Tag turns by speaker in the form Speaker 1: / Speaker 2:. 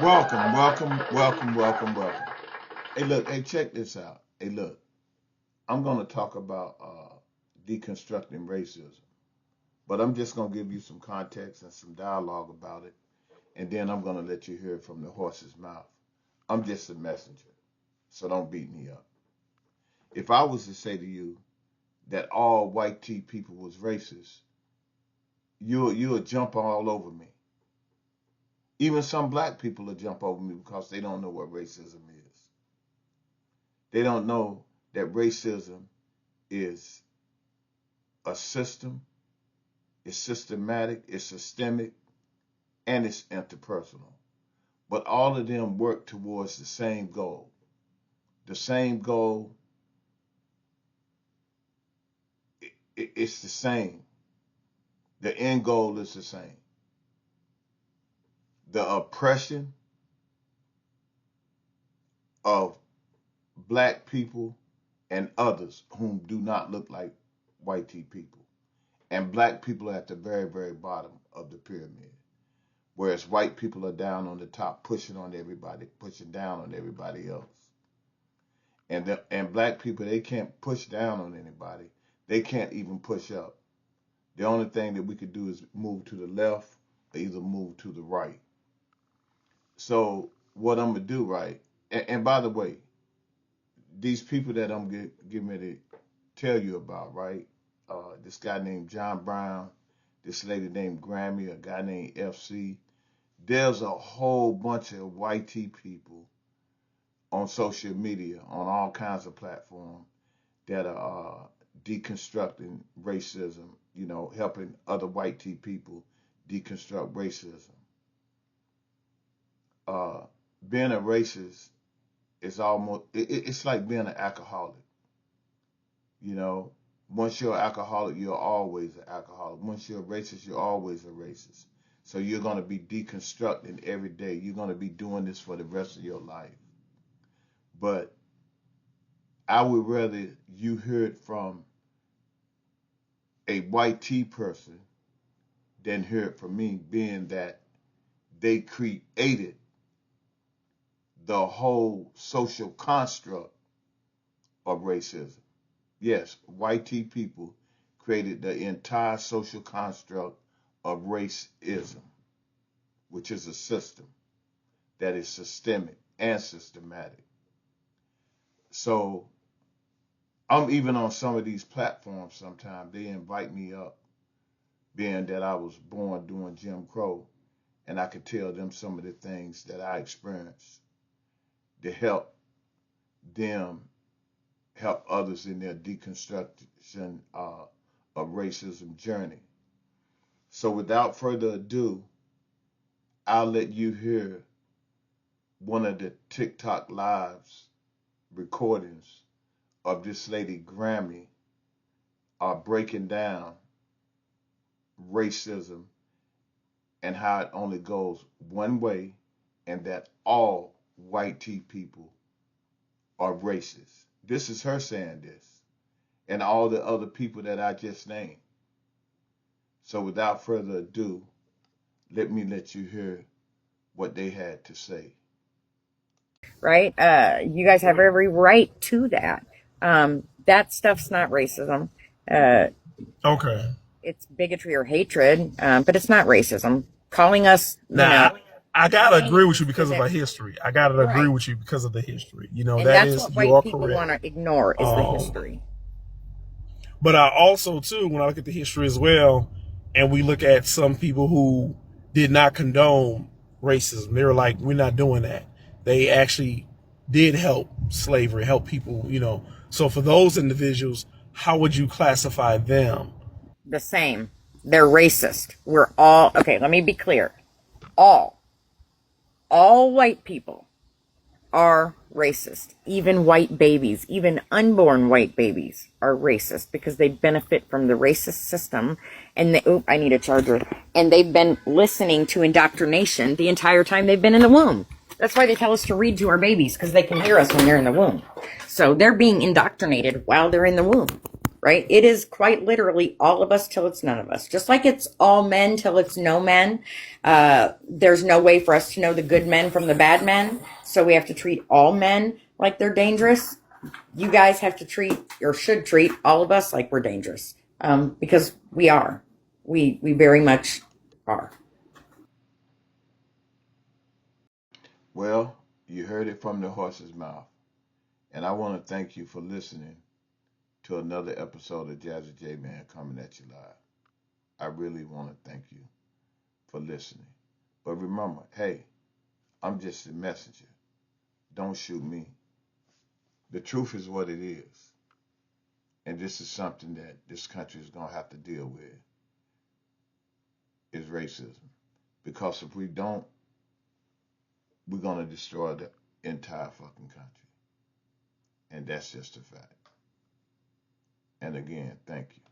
Speaker 1: Welcome. Hey, look, hey, check this out. Hey, look, I'm going to talk about deconstructing racism, but I'm just going to give you some context and some dialogue about it, and then I'm going to let you hear it from the horse's mouth. I'm just a messenger, so don't beat me up. If I was to say to you that all white tea people was racist, you'll jump all over me. Even some black people will jump over me because they don't know what racism is. They don't know that racism is a system, it's systematic, it's systemic, and it's interpersonal. But all of them work towards the same goal. The same goal, it's the same. The end goal is the same. The oppression of black people and others whom do not look like white people. And black people are at the very, very bottom of the pyramid. Whereas white people are down on the top, pushing on everybody, pushing down on everybody else. And black people, they can't push down on anybody. They can't even push up. The only thing that we could do is move to the left or either move to the right. So what I'm gonna do, right? And by the way, these people that I'm getting ready to tell you about, right? This guy named John Brown, this lady named Grammy, a guy named FC. There's a whole bunch of white people on social media, on all kinds of platforms that are deconstructing racism, helping other white people deconstruct racism. Being a racist is it's like being an alcoholic. You know, once you're an alcoholic, you're always an alcoholic. Once you're a racist, you're always a racist. So you're going to be deconstructing every day. You're going to be doing this for the rest of your life. But I would rather you hear it from a white person than hear it from me, being that they created the whole social construct of racism. Yes, white people created the entire social construct of racism, which is a system that is systemic and systematic. So I'm even on some of these platforms sometimes, they invite me up, being that I was born during Jim Crow, and I could tell them some of the things that I experienced to help them help others in their deconstruction of racism journey. So without further ado, I'll let you hear one of the TikTok lives recordings of this lady Grammy breaking down racism and how it only goes one way, and that all white people are racist. This is her saying this, and all the other people that I just named. So without further ado, let you hear what they had to say.
Speaker 2: Right? You guys have every right to that. That stuff's not racism. Uh,
Speaker 3: Okay.
Speaker 2: it's bigotry or hatred, but it's not racism. Calling us,
Speaker 3: Now, I gotta agree with you because
Speaker 2: because
Speaker 3: of our history. I gotta agree
Speaker 2: right.
Speaker 3: with you because of the history. You know,
Speaker 2: And
Speaker 3: that
Speaker 2: that's
Speaker 3: is,
Speaker 2: what
Speaker 3: you
Speaker 2: white
Speaker 3: are
Speaker 2: people
Speaker 3: correct.
Speaker 2: want to ignore is the
Speaker 3: Um,
Speaker 2: history.
Speaker 3: but I also, too, when I look at the history as well, and we look at some people who did not condone racism, they were like, we're not doing that. They actually did help slavery, help people, you know. So for those individuals, how would you classify them?
Speaker 2: The same. They're racist. We're all, okay, let me be clear. All, all white people are racist. Even white babies, even unborn white babies are racist because they benefit from the racist system. And I need a charger. And they've been listening to indoctrination the entire time they've been in the womb. That's why they tell us to read to our babies, because they can hear us when they're in the womb. So they're being indoctrinated while they're in the womb, right? It is quite literally all of us till it's none of us. Just like it's all men till it's no men. There's no way for us to know the good men from the bad men. So we have to treat all men like they're dangerous. You guys have to treat, or should treat, all of us like we're dangerous. Because we are. We very much are.
Speaker 1: Well, you heard it from the horse's mouth. And I want to thank you for listening to another episode of Jazzy J Man coming at you live. I really want to thank you for listening. But remember, hey, I'm just a messenger. Don't shoot me. The truth is what it is. And this is something that this country is going to have to deal with, is racism. Because if we don't, we're going to destroy the entire fucking country. And that's just a fact. And again, thank you.